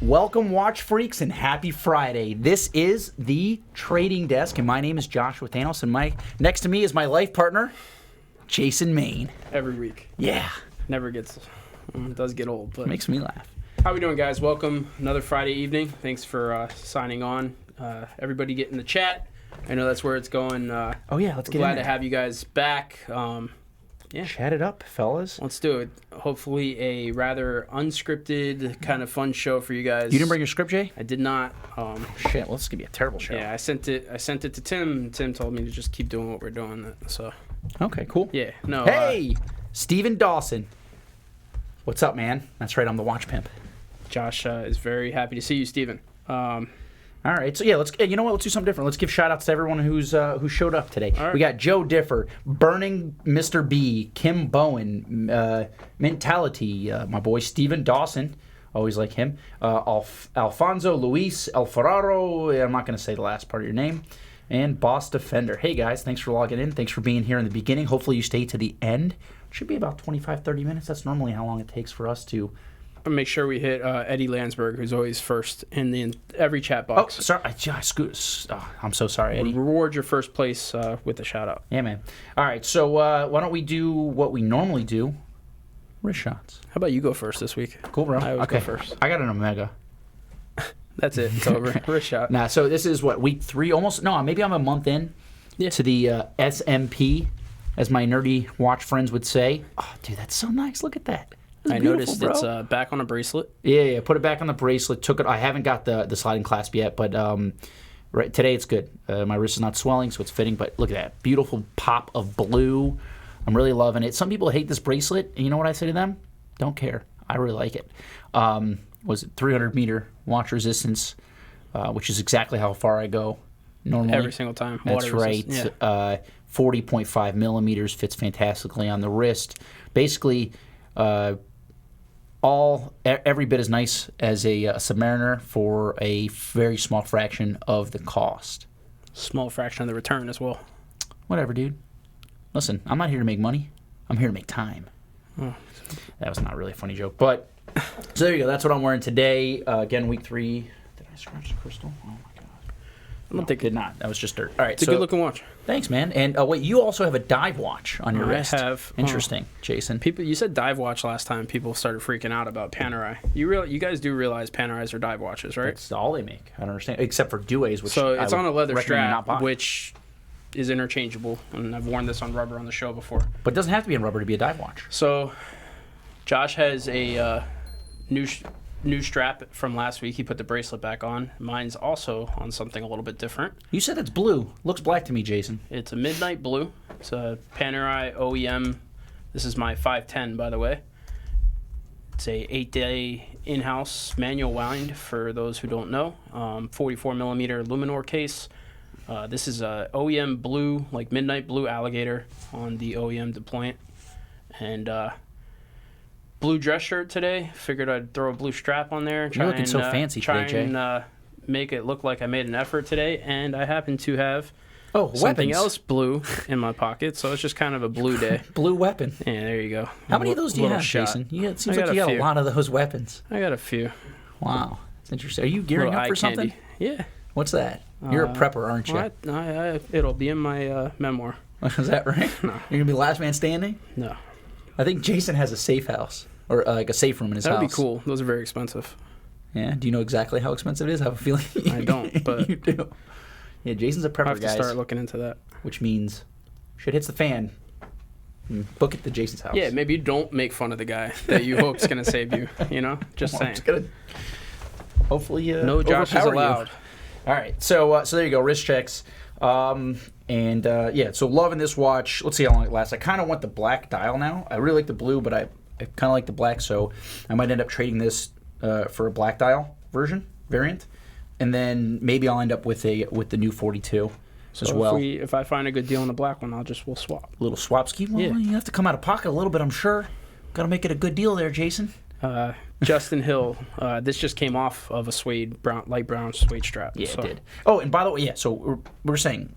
Welcome, watch freaks, and happy Friday. This is the Trading Desk, and my name is Joshua Thanos, and next to me is my life partner, Jason Main. Every week. Yeah. Never gets, it does get old, but Makes me laugh. How we doing, guys? Welcome, another Friday evening. Thanks for signing on. Everybody get in the chat. I know that's where it's going. Oh yeah, let's get glad in there. to have you guys back. Yeah, Chat it up, fellas. let's do it. Hopefully a rather unscripted kind of fun show for you guys. You didn't bring your script, Jay? I did not. Shit, well, this is gonna be a terrible show. Yeah, I sent it to Tim, and Tim told me to just keep doing what we're doing. So Okay, cool. yeah, no. Hey, Steven Dawson. What's up, man? That's right, I'm the watch pimp. Josh is very happy to see you, Steven. All right, so yeah, you know what? Let's do something different. Let's give shout-outs to everyone who showed up today. All right. We got Joe Differ, Burning Mr. B, Kim Bowen, Mentality, my boy Steven Dawson, always like him, Alfonso Luis El Ferraro, I'm not going to say the last part of your name, and Boss Defender. Hey, guys, thanks for logging in. Thanks for being here in the beginning. Hopefully you stay to the end. It should be about 25, 30 minutes. That's normally how long it takes for us to... Make sure we hit Eddie Landsberg, who's always first in every chat box. Oh, sorry. I'm so sorry, Eddie. Reward your first place with a shout out. Yeah, man. All right, so why don't we do what we normally do? Wrist shots. How about you go first this week? Cool, bro. I always go first. I got an Omega. That's it. It's over. Wrist shot. Nah, so this is what, week 3? Almost. No, maybe I'm a month in to the SMP, as my nerdy watch friends would say. Oh, dude, that's so nice. Look at that. I noticed it's back on a bracelet. Yeah, put it back on the bracelet. Took it. I haven't got the sliding clasp yet, but right today it's good. My wrist is not swelling, so it's fitting. But look at that beautiful pop of blue. I'm really loving it. Some people hate this bracelet, and you know what I say to them? Don't care. I really like it. Was it 300 meter watch resistance, which is exactly how far I go normally. Every single time. That's right. Yeah. 40.5 millimeters fits fantastically on the wrist. Basically. Every bit as nice as a Submariner for a very small fraction of the cost. Small fraction of the return as well. Whatever, dude. Listen, I'm not here to make money. I'm here to make time. Oh. That was not really a funny joke, but so there you go. That's what I'm wearing today. Again, week 3. Did I scratch the crystal? Oh my god. I don't think did not. That was just dirt. All right, it's a good looking watch. Thanks, man. And wait, you also have a dive watch on your wrist. I have. Interesting, Jason. You said dive watch last time. People started freaking out about Panerai. You guys do realize Panerais are dive watches, right? That's all they make. I don't understand, except for Duets, which so it's on a leather strap, not which is interchangeable, and I've worn this on rubber on the show before. But it doesn't have to be on rubber to be a dive watch. So, Josh has a new strap from last week. He put the bracelet back on. Mine's also on something a little bit different. You said it's blue. Looks black to me, Jason. It's a midnight blue. It's a Panerai OEM. This is my 510, by the way. It's a 8-day in-house manual wind for those who don't know. 44 millimeter Luminor case. This is a OEM blue, like midnight blue alligator on the OEM deployment. And blue dress shirt today. Figured I'd throw a blue strap on there. You're looking so fancy today, Jay. And make it look like I made an effort today. And I happen to have something weapons. else blue in my pocket. So it's just kind of a blue day. Blue weapon. Yeah, there you go. How many of those do you have, Jason? It seems like you got a lot of those weapons. I got a few. Wow. That's interesting. Are you gearing up for something? Yeah. What's that? You're a prepper, aren't you? It'll be in my memoir. Is that right? No. You're going to be the last man standing? No. I think Jason has a safe house, or like a safe room in his house. That'd be cool. Those are very expensive. Yeah? Do you know exactly how expensive it is? I have a feeling I don't, but... You do. Yeah, Jason's a prepper, I have to guys. start looking into that. Which means shit hits the fan. Book it to Jason's house. Yeah, maybe don't make fun of the guy that you hope's going to save you, you know? Just saying. Hopefully, no Josh is allowed. All right, so there you go, wrist checks. Yeah, so loving this watch. Let's see how long it lasts. I kind of want the black dial now. I really like the blue, but I kind of like the black, so I might end up trading this for a black dial variant, and then maybe I'll end up with the new 42 as well. If I find a good deal on the black one, we'll swap. Little swap scheme. Well, yeah. You have to come out of pocket a little bit, I'm sure. Got to make it a good deal there, Jason. Justin Hill. This just came off of a light brown suede strap. Yeah, it did. Oh, and by the way, yeah. So we're saying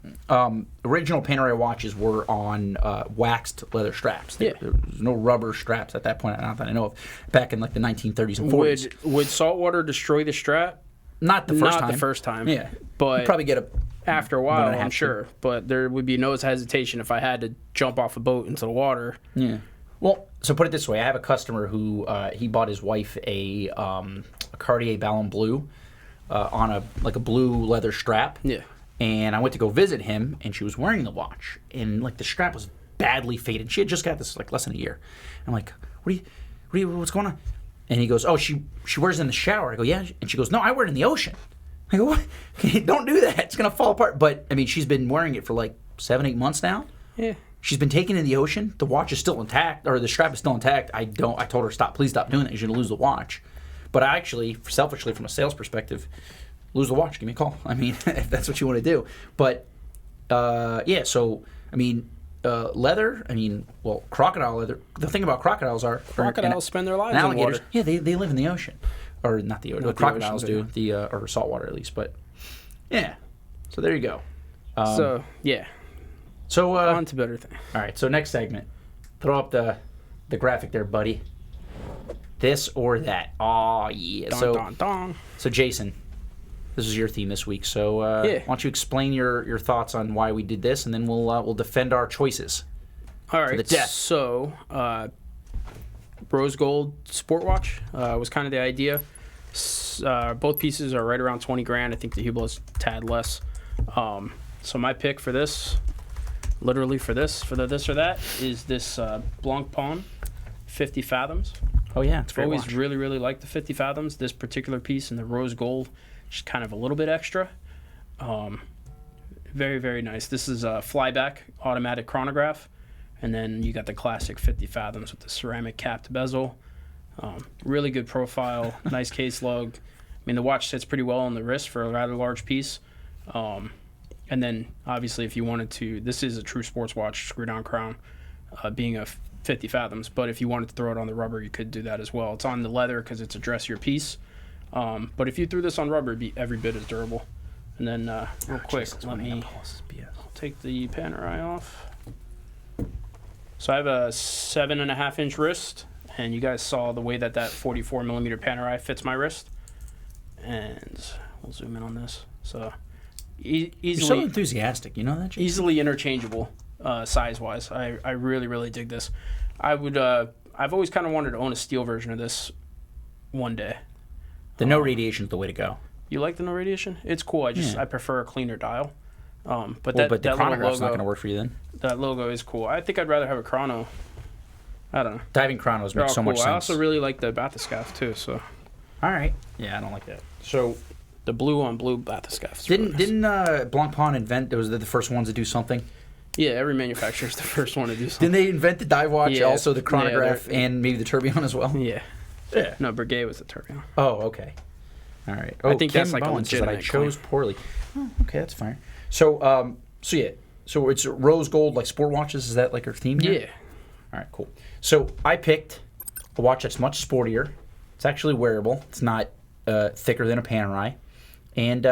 original Panerai watches were on waxed leather straps. There was no rubber straps at that point. Not that I know of. Back in like the 1930s and 40s. Would salt water destroy the strap? Not the first time. Yeah, but you'd probably get a after a while. I'm sure, but there would be no hesitation if I had to jump off a boat into the water. Yeah. Well, so put it this way: I have a customer who he bought his wife a Cartier Ballon Bleu on a blue leather strap. Yeah. And I went to go visit him, and she was wearing the watch, and like the strap was badly faded. She had just got this like less than a year. I'm like, what's going on? And he goes, oh, she wears it in the shower. I go, yeah. And she goes, no, I wear it in the ocean. I go, what? Don't do that. It's gonna fall apart. But I mean, she's been wearing it for like 7-8 months now. Yeah. She's been taking it in the ocean. The watch is still intact, or the strap is still intact. I told her, please stop doing that. You're gonna lose the watch. But I actually, selfishly, from a sales perspective, lose the watch. Give me a call. I mean, if that's what you want to do. But yeah. So I mean, leather. I mean, well, crocodile leather. The thing about crocodiles spend their lives in water. Yeah, they live in the ocean, or not the ocean. The crocodiles do or saltwater at least. But yeah. So there you go. So yeah. So on to better things. All right. So next segment. Throw up the graphic there, buddy. This or that. Oh yeah. So Jason, this is your theme this week. So why don't you explain your thoughts on why we did this, and then we'll defend our choices. All right. To the death. So rose gold sport watch was kind of the idea. Both pieces are right around $20,000. I think the Hublot's tad less. So my pick for this. Literally for this or that, is this Blancpain 50 Fathoms. Oh, yeah. I've always really, really liked the 50 Fathoms. This particular piece in the rose gold, just kind of a little bit extra. Very, very nice. This is a Flyback automatic chronograph. And then you got the classic 50 Fathoms with the ceramic capped bezel. Really good profile, nice case lug. I mean, the watch sits pretty well on the wrist for a rather large piece. And then, obviously, if you wanted to, this is a true sports watch, screw-down crown, being a 50 Fathoms. But if you wanted to throw it on the rubber, you could do that as well. It's on the leather because it's a dressier piece. But if you threw this on rubber, it'd be every bit as durable. And then, real quick, I'll take the Panerai off. So I have a 7.5-inch wrist, and you guys saw the way that 44mm Panerai fits my wrist. And we'll zoom in on this. So... easily, you're so enthusiastic, you know that? Jason? Easily interchangeable, size-wise. I really, really dig this. I've always kind of wanted to own a steel version of this one day. The no radiation is the way to go. You like the no radiation? It's cool. I prefer a cleaner dial. But the chronograph's not going to work for you then. That logo is cool. I think I'd rather have a chrono. I don't know. Diving chronos make so much sense. I also really like the bathyscaphe too. So. All right. Yeah, I don't like that. So. The blue on blue bathyscaphe. Didn't Blancpain invent? Was the first ones to do something? Yeah, every manufacturer's the first one to do something. Didn't they invent the dive watch? Yeah, also the chronograph and maybe the tourbillon as well. Yeah. Yeah. No, Breguet was the tourbillon. Oh, okay. All right. I think Kim that's like Bowen a says that I legitimate chose poorly. Oh, okay, that's fine. So yeah. So it's rose gold like sport watches. Is that like our theme here? Yeah. All right, cool. So I picked a watch that's much sportier. It's actually wearable. It's not thicker than a Panerai. And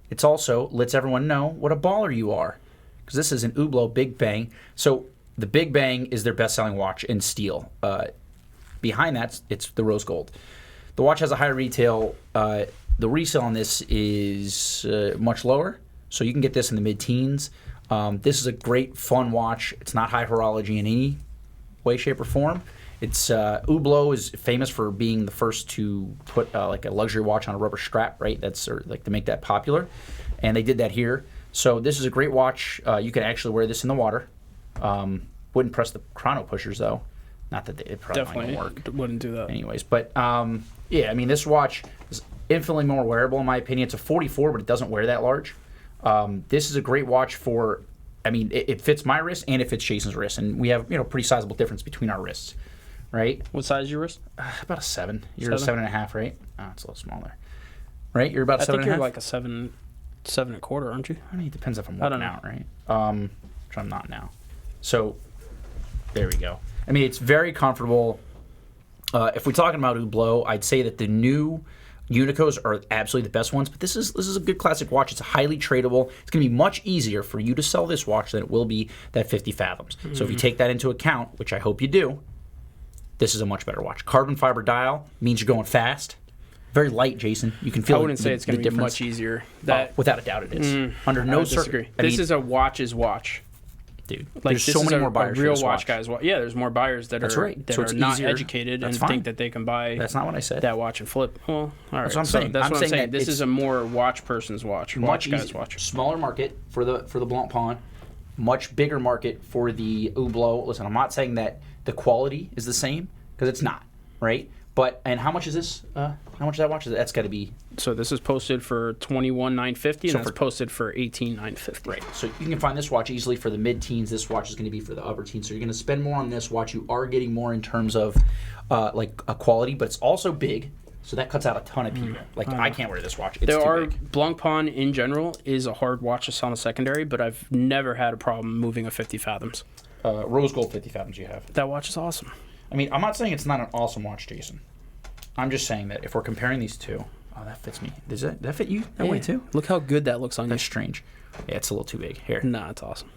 it's also lets everyone know what a baller you are, because this is an Hublot Big Bang. So the Big Bang is their best-selling watch in steel. Behind that, it's the rose gold. The watch has a higher retail. The resale on this is much lower, so you can get this in the mid-teens. This is a great, fun watch. It's not high horology in any way, shape, or form. It's Hublot is famous for being the first to put like a luxury watch on a rubber strap, right? That's like to make that popular, and they did that here. So this is a great watch. You can actually wear this in the water. Wouldn't press the chrono pushers though. Not that it probably definitely wouldn't work. Wouldn't do that. Anyways, but yeah, I mean this watch is infinitely more wearable in my opinion. It's a 44, but it doesn't wear that large. This is a great watch for. I mean, it fits my wrist and it fits Jason's wrist, and we have pretty sizable difference between our wrists. Right? What size is your wrist? About a 7. You're a 7.5, right? Oh, it's a little smaller. Right? You're about 7.5? I think you're like a 7.25, aren't you? I mean, it depends if I'm working out, right? Which I'm not now. So, there we go. I mean, it's very comfortable. If we're talking about Hublot, I'd say that the new Unicos are absolutely the best ones, but this is a good classic watch. It's highly tradable. It's going to be much easier for you to sell this watch than it will be that 50 Fathoms. So if you take that into account, which I hope you do, this is a much better watch. Carbon fiber dial means you're going fast. Very light, Jason. You can feel. I wouldn't say it's going to be much easier. Without a doubt, it is. Under no disagree. This is a watch's watch. Dude, like there's so many more buyers. A real for this watch guys. Yeah, there's more buyers that are not educated and think that they can buy. That's not what I said. That watch and flip. Well, all right. That's what I'm saying. That's what I'm saying. This is a more watch person's watch. Watch guy's watch. Smaller market for the Blancpain. Much bigger market for the Hublot. Listen, I'm not saying that the quality is the same because it's not, right? But and how much is this? How much is that watch? That's got to be. So this is posted for $21,950, and that's posted for $18,950. Right. So you can find this watch easily for the mid-teens. This watch is going to be for the upper teens. So you're going to spend more on this watch. You are getting more in terms of like a quality, but it's also big. So that cuts out a ton of people. Like I can't wear this watch. It's too big. Blancpain in general is a hard watch to sell on the secondary, but I've never had a problem moving a 50 Fathoms. Rose gold 50 Fathoms you have. That watch is awesome. I mean, I'm not saying it's not an awesome watch, Jason. I'm just saying that if we're comparing these two, that fits me. Does that fit you that way too? Look how good that looks on you. That's strange. Yeah, it's a little too big. Here. Nah, it's awesome.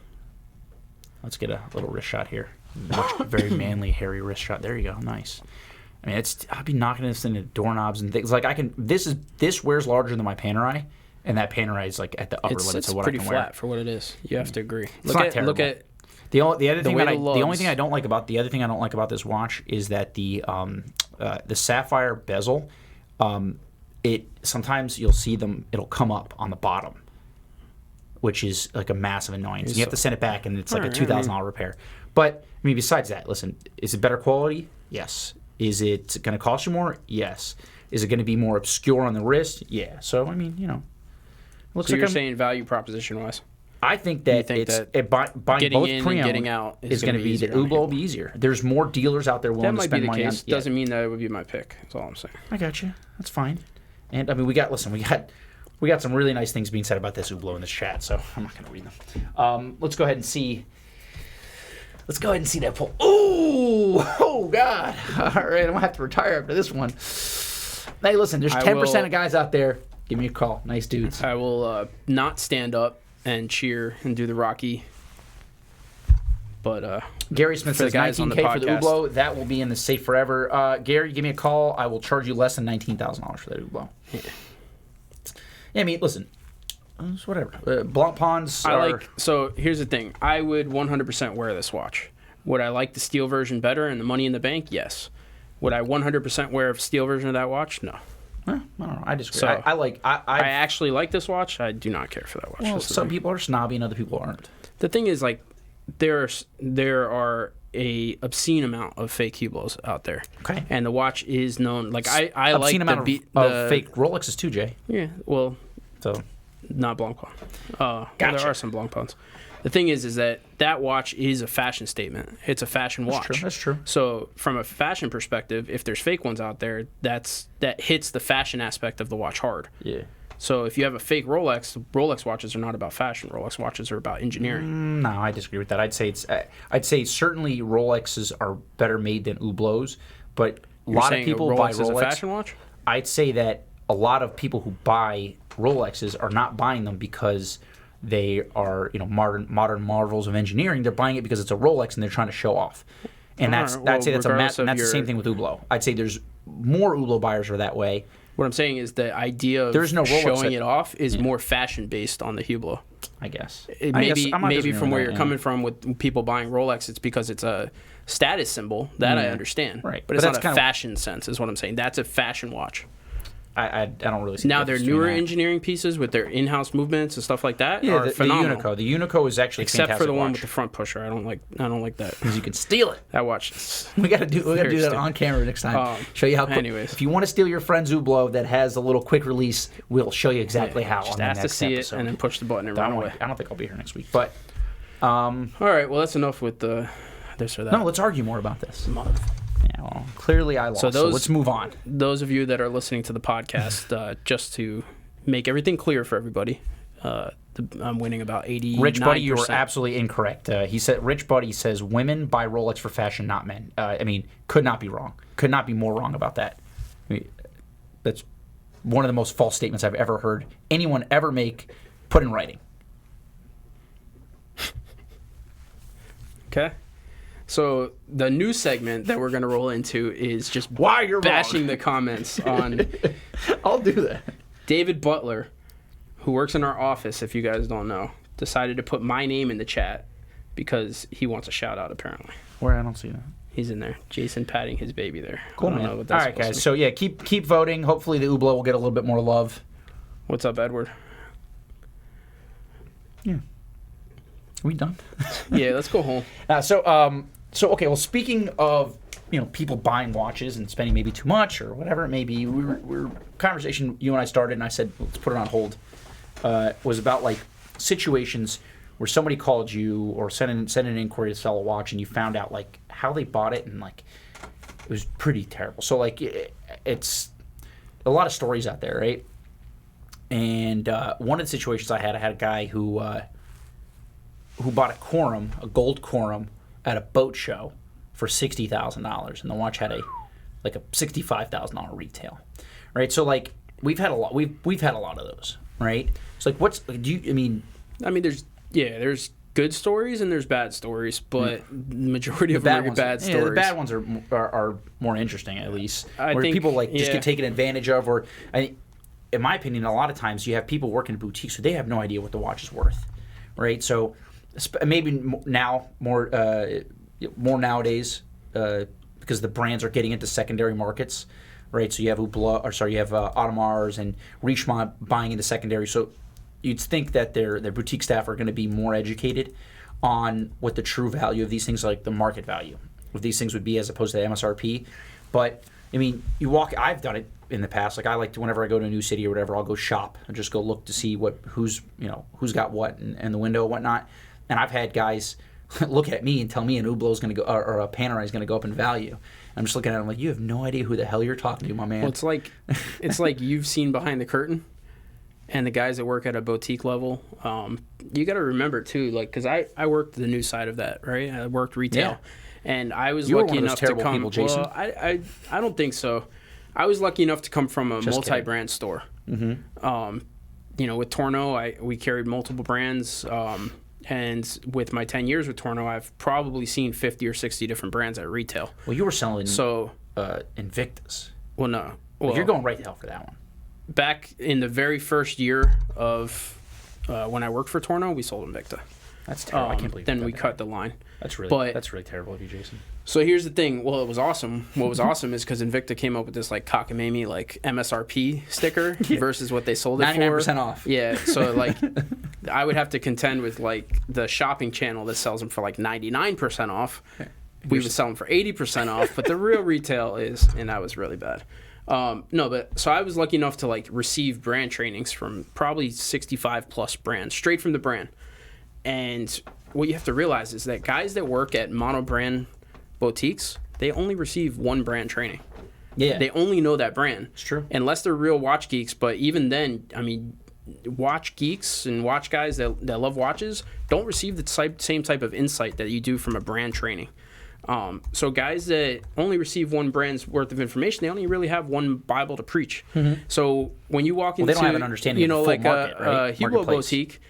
Let's get a little wrist shot here. Very manly, hairy wrist shot. There you go. Nice. I mean, I'd be knocking this into doorknobs and things. Like this wears larger than my Panerai, and that Panerai is like at the upper limits of what I can wear. It's pretty flat for what it is. You have to agree. It's not terrible. Look at the other thing I don't like about this watch is that the sapphire bezel, it sometimes you'll see them. It'll come up on the bottom, which is like a massive annoyance. You have to send it back, and it's like a $2,000 repair. But I mean, besides that, listen, is it better quality? Yes. Is it going to cost you more? Yes. Is it going to be more obscure on the wrist? Yeah. So I mean, looks like you're saying value proposition wise. I think that buying both pre-owned and getting out is going to be the Hublot will be easier. There's more dealers out there willing to spend money on. That might be the case. Doesn't mean that it would be my pick. That's all I'm saying. I got you. That's fine. And I mean, we got some really nice things being said about this Hublot in this chat. So I'm not going to read them. Let's go ahead and see. Let's go ahead and see that pull. Ooh! Oh, God. All right, I'm going to have to retire after this one. Hey, listen, there's 10% of guys out there. Give me a call. Nice dudes. I will not stand up and cheer and do the Rocky. But Gary Smith says $19K for the Hublot. That will be in the safe forever. Gary, give me a call. I will charge you less than $19,000 for that Hublot. Yeah, I mean, listen. It's whatever. Blancpains are... So here's the thing. I would 100% wear this watch. Would I like the steel version better and the money in the bank? Yes. Would I 100% wear a steel version of that watch? No. I don't know. I disagree. So I actually like this watch. I do not care for that watch. Well, some people are snobby and other people aren't. The thing is, like, there are a obscene amount of fake Hublots out there. Okay. And the watch is known. Like I obscene like amount of fake Rolexes too, Jay. Yeah. Well. So. Not Blancpain. Gotcha. Well, there are some Blancpains. The thing is that watch is a fashion statement. It's a fashion watch. That's true. So from a fashion perspective, if there's fake ones out there, that hits the fashion aspect of the watch hard. Yeah. So if you have a fake Rolex watches are not about fashion. Rolex watches are about engineering. No, I disagree with that. I'd say certainly Rolexes are better made than Hublots, but a lot of people buy Rolex. Is a fashion watch? I'd say that a lot of people who buy Rolexes are not buying them because they are modern marvels of engineering. They're buying it because it's a Rolex and they're trying to show off. And I'd say that's the same thing with Hublot. I'd say there's more Hublot buyers are that way. What I'm saying is the idea of showing it off is more fashion based on the Hublot. I guess. Maybe from where you're coming from with people buying Rolex, it's because it's a status symbol. That I understand. Right. But it's not a fashion sense is what I'm saying. That's a fashion watch. I don't really see now their newer engineering pieces with their in-house movements and stuff like that are phenomenal. The Unico is actually except for the one watch. with the front pusher. I don't like that because you can steal it. That watch. We got to do that on camera next time. Show you how. Anyways, if you want to steal your friend's Hublot that has a little quick release, we'll show you exactly how. Just on ask the next to see episode. it and then push the button and run away. I don't think I'll be here next week, but. All right. Well, that's enough with this or that. No, let's argue more about this. Yeah, well, clearly I lost, so let's move on. Those of you that are listening to the podcast, just to make everything clear for everybody, I'm winning about 89%. Rich Buddy, you were absolutely incorrect. He said Rich Buddy says women buy Rolex for fashion, not men. I mean, could not be wrong. Could not be more wrong about that. I mean, that's one of the most false statements I've ever heard anyone ever make, put in writing. Okay. So the new segment that we're going to roll into is just Why you're bashing wrong. the comments on I'll do that. David Butler, who works in our office, if you guys don't know, decided to put my name in the chat because he wants a shout out, apparently. Where? I don't see that. He's in there. Jason patting his baby there. Cool, I don't man. know what All that's right, supposed guys. to So, yeah, keep voting. Hopefully the Hublot will get a little bit more love. What's up, Edward? Yeah. Are we done? Yeah, let's go home. Okay, well, speaking of, people buying watches and spending maybe too much or whatever it may be, we're conversation you and I started, and I said, let's put it on hold, was about, like, situations where somebody called you or sent an inquiry to sell a watch, and you found out, like, how they bought it, and, like, it was pretty terrible. So, like, it's a lot of stories out there, right? And one of the situations I had a guy who bought a gold Quorum, at a boat show for $60,000, and the watch had a $65,000 retail, right? So, like, we've had a lot of those, right? So, like, there's good stories and there's bad stories, but the majority of them are bad stories. Yeah, the bad ones are more interesting, at least. I where think people just get taken advantage of, or in my opinion, a lot of times you have people working in boutiques who they have no idea what the watch is worth, right? So maybe now more nowadays because the brands are getting into secondary markets, right? So you have Audemars and Richemont buying into secondary. So you'd think that their boutique staff are going to be more educated on what the true value of these things, like the market value of these things would be, as opposed to the MSRP. But I mean, I've done it in the past. Like, I like to, whenever I go to a new city or whatever, I'll go shop and just go look to see who's got what in the window and whatnot. And I've had guys look at me and tell me an Hublot's going to go, or a Panerai is going to go up in value. I'm just looking at them like, you have no idea who the hell you're talking to, my man. Well, it's like you've seen behind the curtain, and the guys that work at a boutique level, you got to remember too, like, because I worked the new side of that, right? I worked retail, and I was lucky enough to come. People, Jason. Well, I don't think so. I was lucky enough to come from a multi-brand store. Mm-hmm. With Torno, we carried multiple brands. And with my 10 years with Torno, I've probably seen 50 or 60 different brands at retail. Well, you were selling Invictus. Well, no. Well, you're going right to hell for that one. Back in the very first year of when I worked for Torno, we sold Invicta. That's terrible. I can't believe Then we cut the line. That's really terrible of you, Jason. So here's the thing. Well, it was awesome. What was awesome is because Invicta came up with this like cockamamie like MSRP sticker versus what they sold it 99% off. Yeah. So like I would have to contend with like the shopping channel that sells them for like 99% off. We would sell them for 80% off, but the real retail and that was really bad. So I was lucky enough to like receive brand trainings from probably 65 plus brands straight from the brand. And what you have to realize is that guys that work at mono-brand boutiques, they only receive one brand training. Yeah. They only know that brand. It's true. Unless they're real watch geeks. But even then, I mean, watch geeks and watch guys that love watches don't receive the same type of insight that you do from a brand training. So guys that only receive one brand's worth of information, they only really have one Bible to preach. Mm-hmm. So when you walk into, they don't have an understanding of the full like market, right? a Hublot boutique,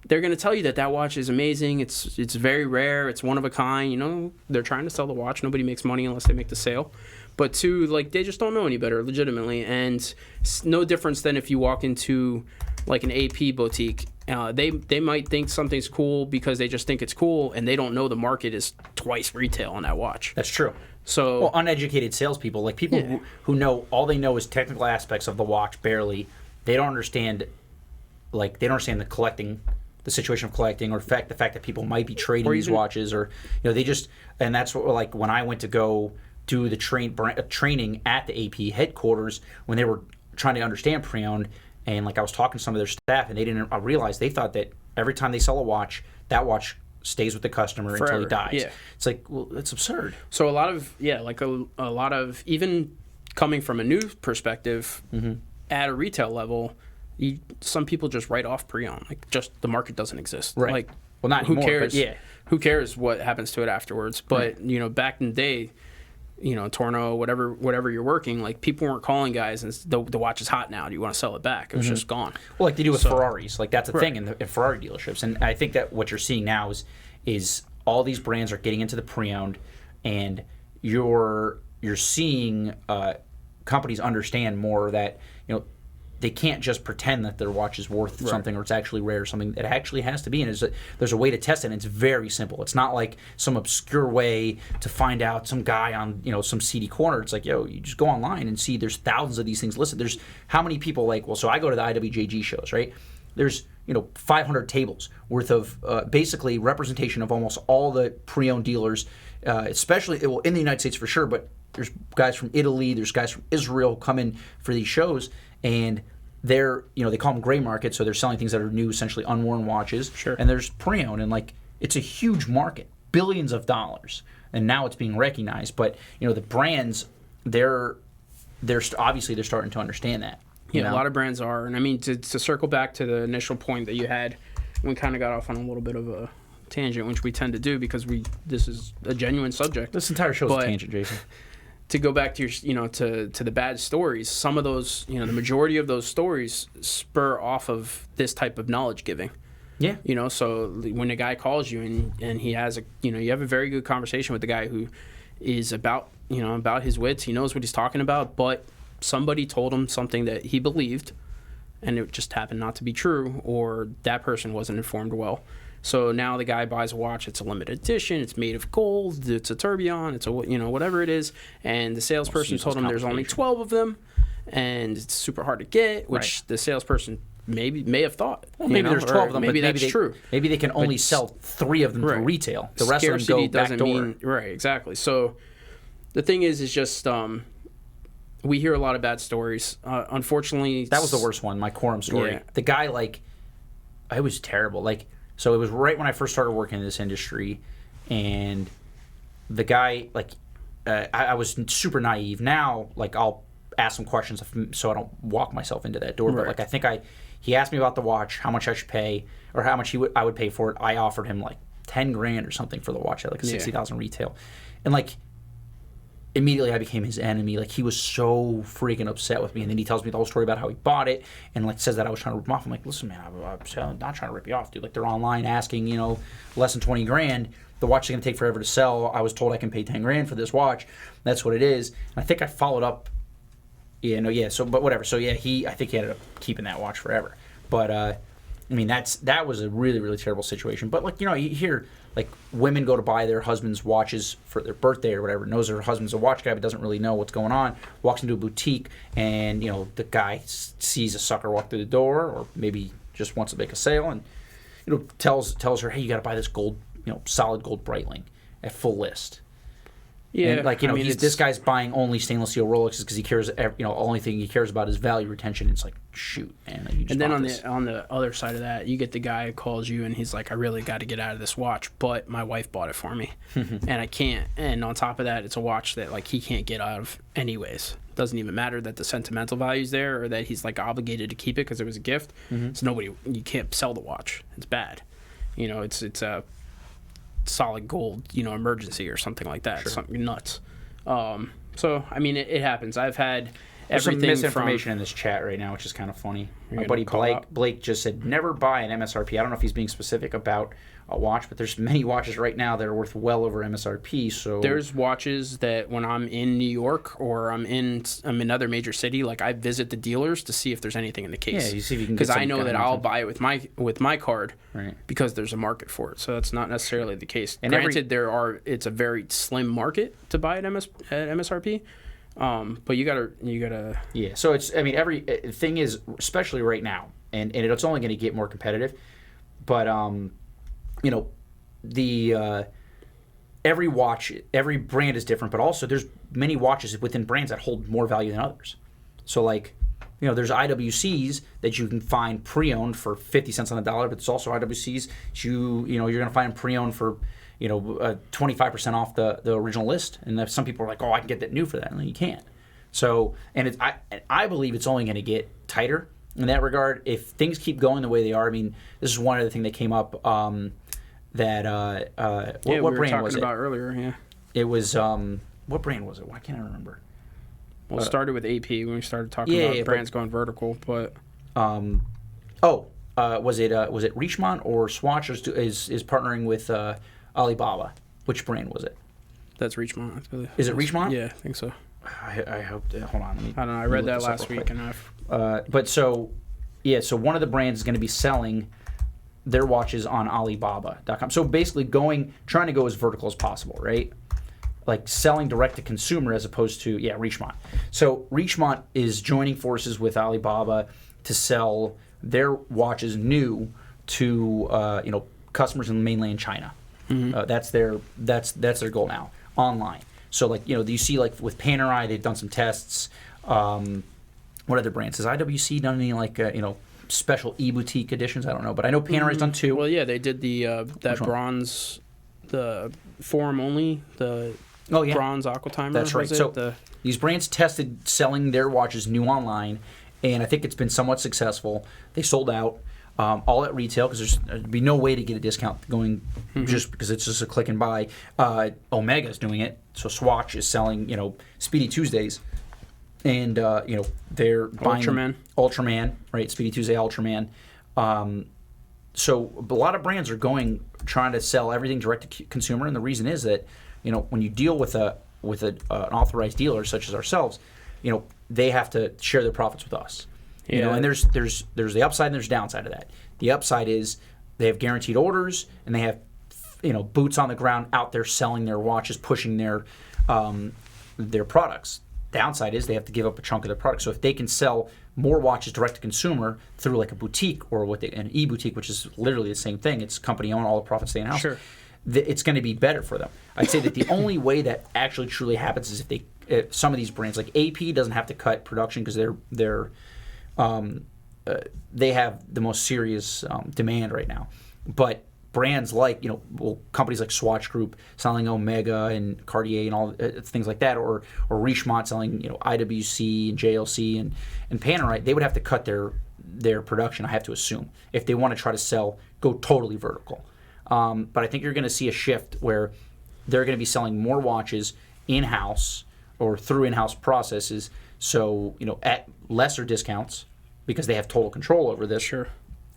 they're going to tell you that watch is amazing. It's very rare. It's one of a kind. They're trying to sell the watch. Nobody makes money unless they make the sale. But two, like, they just don't know any better, legitimately. And no difference than if you walk into like an AP boutique. They might think something's cool because they just think it's cool, and they don't know the market is twice retail on that watch. That's true. So uneducated salespeople, like people who know all they know is technical aspects of the watch barely. They don't understand, the collecting. The situation of collecting, or the fact that people might be trading these watches, or they just, and that's what, like, when I went to go do the training at the AP headquarters, when they were trying to understand pre-owned, and like I was talking to some of their staff, and they didn't realize, they thought that every time they sell a watch, that watch stays with the customer forever, until he dies. Yeah. It's like, well, it's absurd. So a lot of even coming from a new perspective, mm-hmm. at a retail level, some people just write off pre-owned. Like, just the market doesn't exist. Right. Like, well, not who anymore, cares? but yeah. Who cares what happens to it afterwards? But back in the day, Torno, whatever you're working, like, people weren't calling guys and the watch is hot now. Do you want to sell it back? It was just gone. Well, like they do with Ferraris. Like, that's a thing in Ferrari dealerships. And I think that what you're seeing now is all these brands are getting into the pre-owned, and you're seeing companies understand more that they can't just pretend that their watch is worth something or it's actually rare or something. It actually has to be, and there's a way to test it, and it's very simple. It's not like some obscure way to find out some guy on some seedy corner. It's like, you just go online and see there's thousands of these things listed. There's how many people so I go to the IWJG shows, right? There's 500 tables worth of basically representation of almost all the pre-owned dealers, especially in the United States for sure, but there's guys from Italy, there's guys from Israel come in for these shows, and they're, they call them gray market, so they're selling things that are new, essentially unworn watches. Sure. And there's pre-owned, and it's a huge market, billions of dollars, and now it's being recognized. But the brands, they're obviously they're starting to understand that. Yeah, a lot of brands are, and I mean to circle back to the initial point that you had, we kind of got off on a little bit of a tangent, which we tend to do because this is a genuine subject. This entire show is a tangent, Jason. To go back to your, to the bad stories, some of those, the majority of those stories spur off of this type of knowledge giving. Yeah. So when a guy calls you and he has you have a very good conversation with the guy who is about his wits, he knows what he's talking about, but somebody told him something that he believed, and it just happened not to be true, or that person wasn't informed well. So now the guy buys a watch. It's a limited edition. It's made of gold. It's a tourbillon. It's a whatever it is. And the salesperson told him there's only 12 of them, and it's super hard to get. Which the salesperson may have thought. Well, maybe there's 12 of them. Maybe but that's true. Maybe they can only sell 3 of them through retail. The rest of them go back door. Right. Exactly. So the thing is just. We hear a lot of bad stories. Unfortunately, that was the worst one. My quorum story. Yeah. The guy, it was terrible. So it was right when I first started working in this industry, and the guy, I was super naive. Now, I'll ask some questions so I don't walk myself into that door. Right. But I think he asked me about the watch, how much I should pay, or how much I would pay for it. I offered him $10,000 or something for the watch at a $60,000 retail, and immediately I became his enemy. He was so freaking upset with me. And then he tells me the whole story about how he bought it and says that I was trying to rip him off. I'm like, listen, man, I'm not trying to rip you off, dude. They're online asking, less than $20,000. The watch is going to take forever to sell. I was told I can pay $10,000 for this watch. That's what it is. And I think I followed up. But whatever. So I think he ended up keeping that watch forever. But that was a really, really terrible situation. But you hear women go to buy their husband's watches for their birthday or whatever, knows her husband's a watch guy but doesn't really know what's going on, walks into a boutique and the guy sees a sucker walk through the door, or maybe just wants to make a sale, and tells her, hey, you got to buy this gold, solid gold Breitling at full list. Yeah, and this guy's buying only stainless steel Rolexes because he cares. Only thing he cares about is value retention. It's shoot, man. You just and then on the other side of that, you get the guy who calls you and he's like, I really got to get out of this watch, but my wife bought it for me, and I can't. And on top of that, it's a watch that he can't get out of anyways. Doesn't even matter that the sentimental value's there or that he's obligated to keep it because it was a gift. Mm-hmm. So you can't sell the watch. It's bad. It's a solid gold, emergency or something like that. Sure. Something nuts. So it happens. I've had There's some everything misinformation in this chat right now, which is kind of funny. My buddy Blake just said never buy an MSRP. I don't know if he's being specific about a watch, but there's many watches right now that are worth well over MSRP. So there's watches that when I'm in New York or I'm in another major city, I visit the dealers to see if there's anything in the case. Yeah, you see if you can, because I know that I'll buy it with my card, right? Because there's a market for it. So that's not necessarily the case. And granted, it's a very slim market to buy at MSRP. But you gotta. Yeah. So it's. Every thing is, especially right now, and it's only going to get more competitive. But every watch, every brand is different. But also, there's many watches within brands that hold more value than others. So there's IWCs that you can find pre-owned for 50 cents on the dollar, but there's also IWCs you're going to find pre-owned for 25% off the original list, and some people are like, oh, I can get that new for that, and you can't. So, and I believe it's only going to get tighter in that regard. If things keep going the way they are, I mean, this is one other thing that came up. What we were brand talking was it? about earlier. Yeah. It was what brand was it? Why can't I remember? Well, it started with AP when we started talking about brands going vertical, but was it Richemont or Swatch is partnering with Alibaba? Which brand was it? that's Richemont, I believe. Is it Richemont? Yeah, I think so. I hope. Hold on. I don't know. I read that last week, and so one of the brands is going to be selling their watches on Alibaba.com. So basically, trying to go as vertical as possible, right? Like selling direct to consumer as opposed to Richemont. So Richemont is joining forces with Alibaba to sell their watches new to customers in mainland China. That's their goal now online. So you see with Panerai, they've done some tests. What other brands? Has IWC done any special e-boutique editions? I don't know, but I know Panerai's done two. Well, yeah, they did that bronze, the forum only, the bronze aqua timer. That's right. So these brands tested selling their watches new online, and I think it's been somewhat successful. They sold out. All at retail because there'd be no way to get a discount going just because it's just a click and buy. Omega's doing it, so Swatch is selling Speedy Tuesdays, and they're buying Ultraman, right? Speedy Tuesday Ultraman. So a lot of brands are trying to sell everything direct to consumer, and the reason is that when you deal with an authorized dealer such as ourselves, they have to share their profits with us. And there's the upside and there's downside of that. The upside is they have guaranteed orders and they have boots on the ground out there selling their watches, pushing their products. Downside is they have to give up a chunk of their product. So if they can sell more watches direct to consumer through like a boutique or an e-boutique, which is literally the same thing, it's company owned, all the profits stay in house. Sure. It's going to be better for them. I'd say that the only way that actually truly happens is if some of these brands like AP doesn't have to cut production because they have the most serious demand right now. But brands like, companies like Swatch Group selling Omega and Cartier and all things like that, or Richemont selling, IWC and JLC and Panerai, they would have to cut their production, I have to assume, if they want to try to go totally vertical. But I think you're going to see a shift where they're going to be selling more watches in-house or through in-house processes, so, at lesser discounts, because they have total control over this. Sure.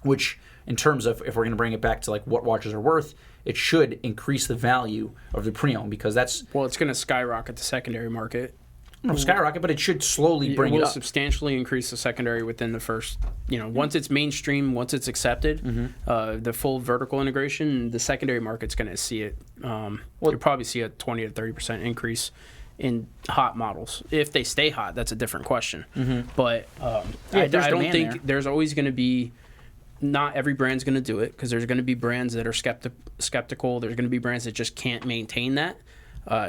Which, in terms of, if we're going to bring it back to what watches are worth, it should increase the value of the pre-owned because that's... Well, it's going to skyrocket the secondary market. No, skyrocket, but it should slowly bring it up. It will substantially increase the secondary within the first... once it's mainstream, once it's accepted, the full vertical integration, the secondary market's going to see it. You'll probably see a 20 to 30% increase in hot models. If they stay hot, that's a different question. But I don't think there's always going to be, not every brand's going to do it because there's going to be brands that are skeptical. There's going to be brands that just can't maintain that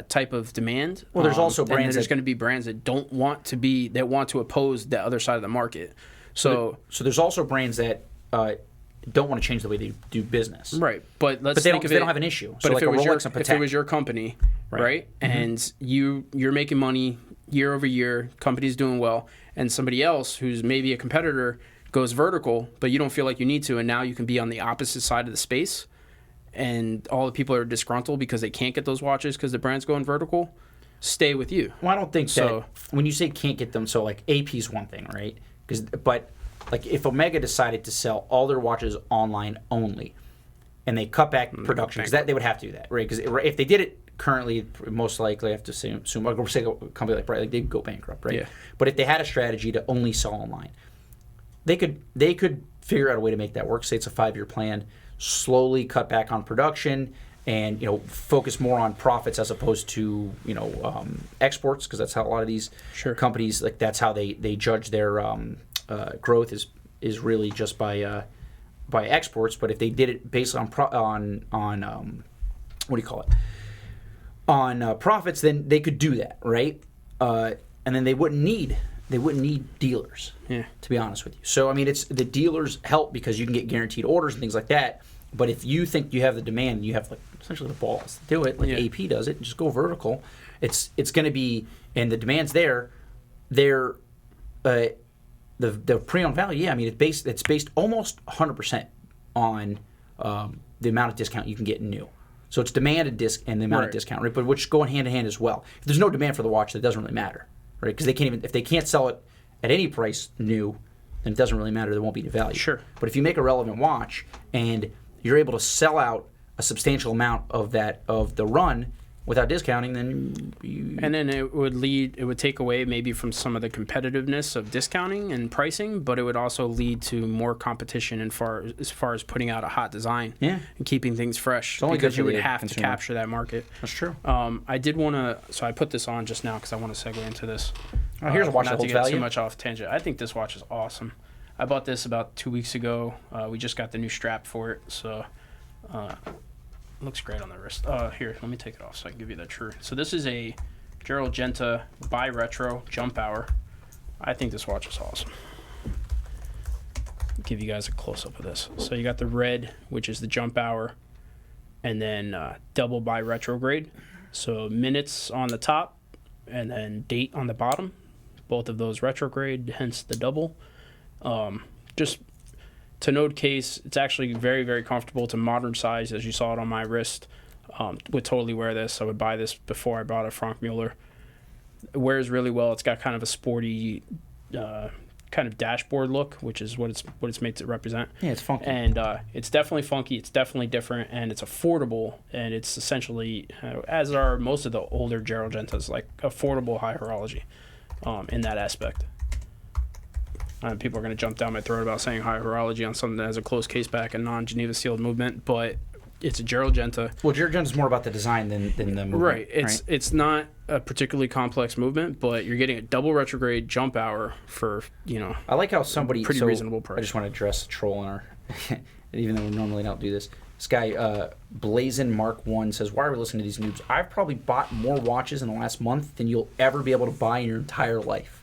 type of demand. Well, there's also brands there's going to be brands that don't want to that want to oppose the other side of the market. So there's also brands that don't want to change the way they do business. Right. But they don't have an issue. But so if, if it was your company, right? And you're making money year over year, company's doing well, and somebody else who's maybe a competitor goes vertical, but you don't feel like you need to, and now you can be on the opposite side of the space, and all the people are disgruntled because they can't get those watches because the brand's going vertical, stay with you. Well, I don't think so. When you say can't get them, so AP's one thing, right? But if Omega decided to sell all their watches online only, and they cut back production, because they would have to do that, right? Because if they did it currently, most likely I have to assume say a company like Bright, they'd go bankrupt, right? Yeah. But if they had a strategy to only sell online, they could figure out a way to make that work. Say it's a 5-year plan, slowly cut back on production, and focus more on profits as opposed to exports, because that's how a lot of these companies, that's how they judge their growth is really just by exports. But if they did it based on what do you call it, on profits, then they could do that, right? And then they wouldn't need dealers, to be honest with you. So I mean, it's the dealers help because you can get guaranteed orders and things like that. But if you think you have the demand, you have essentially the balls to do it, AP does it, and just go vertical. It's going to be, and the demand's there. the pre-owned value, yeah, I mean, it's based almost 100% on the amount of discount you can get in new. So it's demand and the amount of discount, right? But which go hand in hand as well. If there's no demand for the watch, that doesn't really matter, right? Because if they can't sell it at any price new, then it doesn't really matter. There won't be any value. Sure. But if you make a relevant watch and you're able to sell out a substantial amount of the run without discounting, then it would take away maybe from some of the competitiveness of discounting and pricing, but it would also lead to more competition as far as putting out a hot design and keeping things fresh, because you would have to capture that market. That's true. I did want to, so I put this on just now because I want to segue into this. Here's a watch that not holds to get value. too much off tangent. I think this watch is awesome. I bought this about 2 weeks ago. We just got the new strap for it, so looks great on the wrist. Here, let me take it off so I can give you the true. So this is a Gerald Genta bi-retro jump hour. I think this watch is awesome. Give you guys a close-up of this. So you got the red, which is the jump hour, and then double bi-retrograde. So minutes on the top, and then date on the bottom. Both of those retrograde, hence the double. Just to node case, it's actually very, very comfortable. It's a modern size, as you saw it on my wrist. Would totally wear this. I would buy this before I bought a Frank Mueller. It wears really well. It's got kind of a sporty kind of dashboard look, which is what it's made to represent. Yeah, it's funky. And it's definitely funky. It's definitely different, and it's affordable. And it's essentially, as are most of the older Gerald Gentas, like affordable high horology in that aspect. People are going to jump down my throat about saying high horology on something that has a closed case back and non-Geneva sealed movement, but it's a Gerald Genta. Well, Gerald Genta is more about the design than the movement. Right. It's not a particularly complex movement, but you're getting a double retrograde jump hour for, I like how somebody pretty reasonable price. I just want to address the troll in our, even though we normally don't do this. This guy, Blazin Mark 1 says, "Why are we listening to these noobs? I've probably bought more watches in the last month than you'll ever be able to buy in your entire life."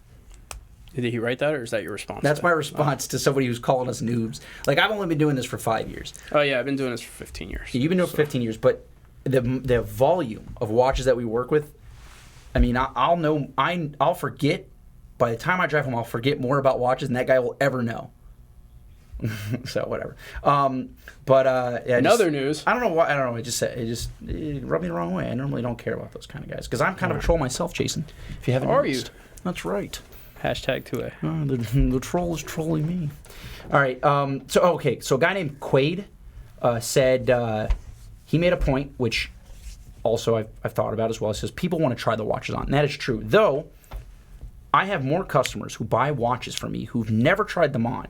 Did he write that, or is that your response? That's my response to somebody who's calling us noobs. Like, I've only been doing this for 5 years. Oh, yeah, I've been doing this for 15 years. You've been doing it for 15 years, but the volume of watches that we work with, I mean, I'll forget. By the time I drive home, I'll forget more about watches than that guy will ever know. So, whatever. Other news. I don't know why. I don't know. It rubbed me the wrong way. I normally don't care about those kind of guys because I'm kind of a troll myself, Jason. If you haven't noticed. That's right. Hashtag 2A. The troll is trolling me. All right. So a guy named Quaid said he made a point, which also I've thought about as well. He says people want to try the watches on. And that is true. Though, I have more customers who buy watches from me who've never tried them on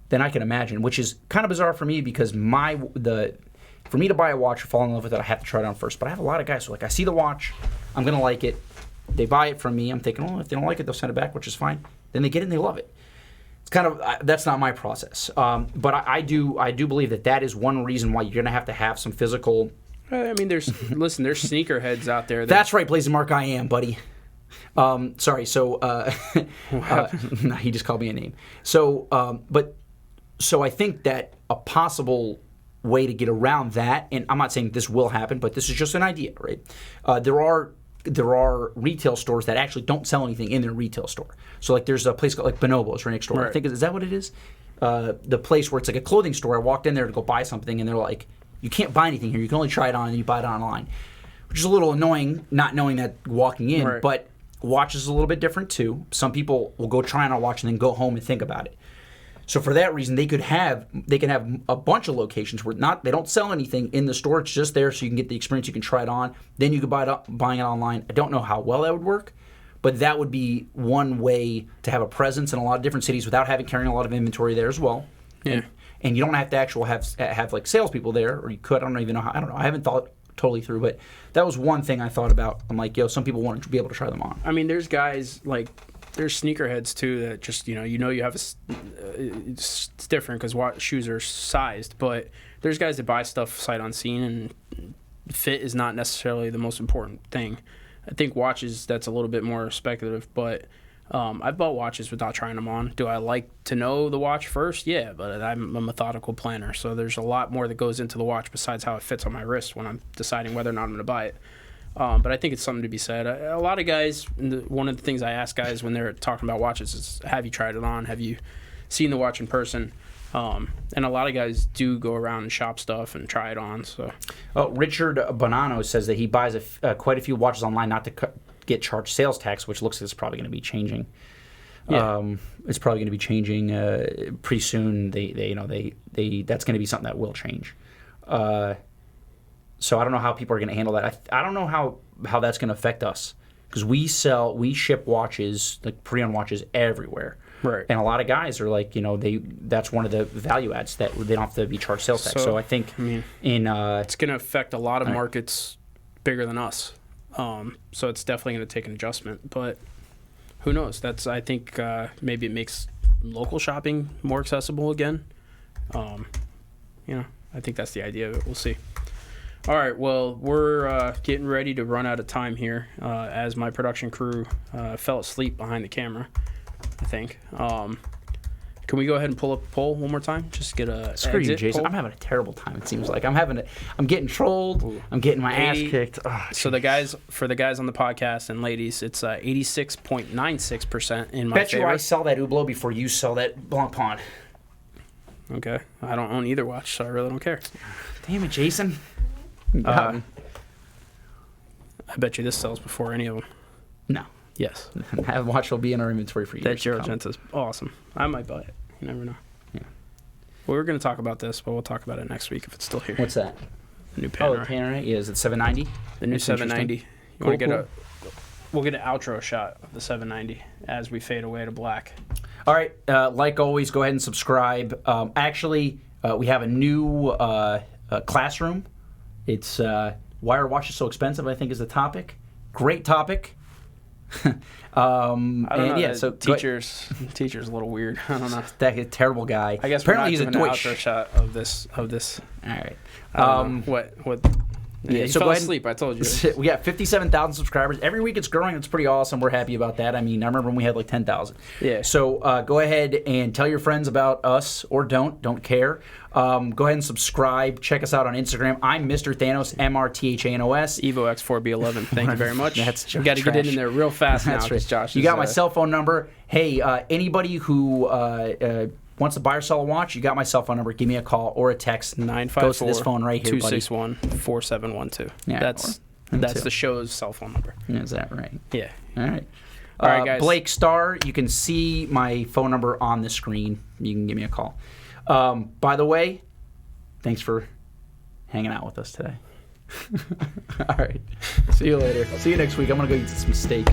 than I can imagine, which is kind of bizarre for me because for me to buy a watch or fall in love with it, I have to try it on first. But I have a lot of guys who I see the watch, I'm going to like it. They buy it from me. I'm thinking, if they don't like it, they'll send it back, which is fine. Then they get it and they love it. It's kind of that's not my process. But I do believe that is one reason why you're going to have some physical. I mean, there's sneakerheads out there. That's right, Blazing Mark. I am, buddy. Sorry. So no, he just called me a name. So I think that a possible way to get around that, and I'm not saying this will happen, but this is just an idea, right? There are retail stores that actually don't sell anything in their retail store. So like there's a place called like Bonobos right next door. Right. I think is that what it is? The place where it's like a clothing store. I walked in there to go buy something and they're like, you can't buy anything here. You can only try it on and you buy it online, which is a little annoying not knowing that walking in. Right. But watches is a little bit different too. Some people will go try on a watch and then go home and think about it. So for that reason, they can have a bunch of locations where they don't sell anything in the store. It's just there so you can get the experience. You can try it on. Then you can buying it online. I don't know how well that would work, but that would be one way to have a presence in a lot of different cities without carrying a lot of inventory there as well. Yeah. And you don't have to have like salespeople there, or you could. I don't even know how. I don't know. I haven't thought totally through, but that was one thing I thought about. I'm like, some people want to be able to try them on. I mean, there's guys like. There's sneakerheads too that just you have it's different because shoes are sized, but there's guys that buy stuff sight unseen and fit is not necessarily the most important thing. I think watches that's a little bit more speculative, but I've bought watches without trying them on. Do I like to know the watch first? Yeah, but I'm a methodical planner, so there's a lot more that goes into the watch besides how it fits on my wrist when I'm deciding whether or not I'm going to buy it. But I think it's something to be said. A lot of guys, one of the things I ask guys when they're talking about watches is, have you tried it on? Have you seen the watch in person? And a lot of guys do go around and shop stuff and try it on. So, Richard Bonanno says that he buys quite a few watches online not to get charged sales tax, which looks like it's probably going to be changing. Yeah. It's probably going to be changing pretty soon. That's going to be something that will change. So I don't know how people are going to handle that. I don't know how that's going to affect us, because we ship watches, like pre-owned watches, everywhere. Right. And a lot of guys are like, that's one of the value adds, that they don't have to be charged sales tax. So I think it's going to affect a lot of markets bigger than us. So it's definitely going to take an adjustment, but who knows? I think maybe it makes local shopping more accessible again. I think that's the idea of it. We'll see. All right, well, we're getting ready to run out of time here as my production crew fell asleep behind the camera, I think. Can we go ahead and pull up a poll one more time? Just get a Screw you, Jason. Poll? I'm having a terrible time, it seems like. I'm getting trolled. Ooh. I'm getting my ass kicked. Oh, so for the guys on the podcast and ladies, it's 86.96% in my Bet favor. you I sell that Hublot before you sell that Blancpain. Okay. I don't own either watch, so I really don't care. Damn it, Jason. I bet you this sells before any of them. No. Yes. That watch will be in our inventory for years. That Girogenta's awesome. I might buy it. You never know. Yeah. Well, we're going to talk about this, but we'll talk about it next week if it's still here. What's that? The new Panerai. Oh, the Panerai? Yeah, is it 790? The new That's 790. You cool, want to get we'll get an outro shot of the 790 as we fade away to black. All right. Like always, go ahead and subscribe. Actually, we have a new classroom. It's why are watches so expensive, I think, is the topic. Great topic. I don't know. Yeah, so teacher's a little weird. I don't know. That terrible guy. I guess apparently he's a an Deutsch. outro shot of this. All right. What? Yeah, you so fell go ahead. asleep. I told you. We got 57,000 subscribers. Every week it's growing. It's pretty awesome. We're happy about that. I mean, I remember when we had like 10,000. Yeah. So go ahead and tell your friends about us, or don't care. Go ahead and subscribe. Check us out on Instagram. I'm Mr. Thanos, MRTHANOS. Evo X4B11. Thank you very much. That's we got to get in there real fast now. That's right. Josh you got my cell phone number. Hey, anybody who wants to buy or sell a watch, you got my cell phone number. Give me a call or a text. 954 goes to this phone right here, buddy. 261-4712. Yeah, that's the show's cell phone number. Is that right? Yeah. All right. All right, guys. Blake Starr, you can see my phone number on the screen. You can give me a call. By the way, thanks for hanging out with us today. All right. See you later. See you next week. I'm going to go eat some steak.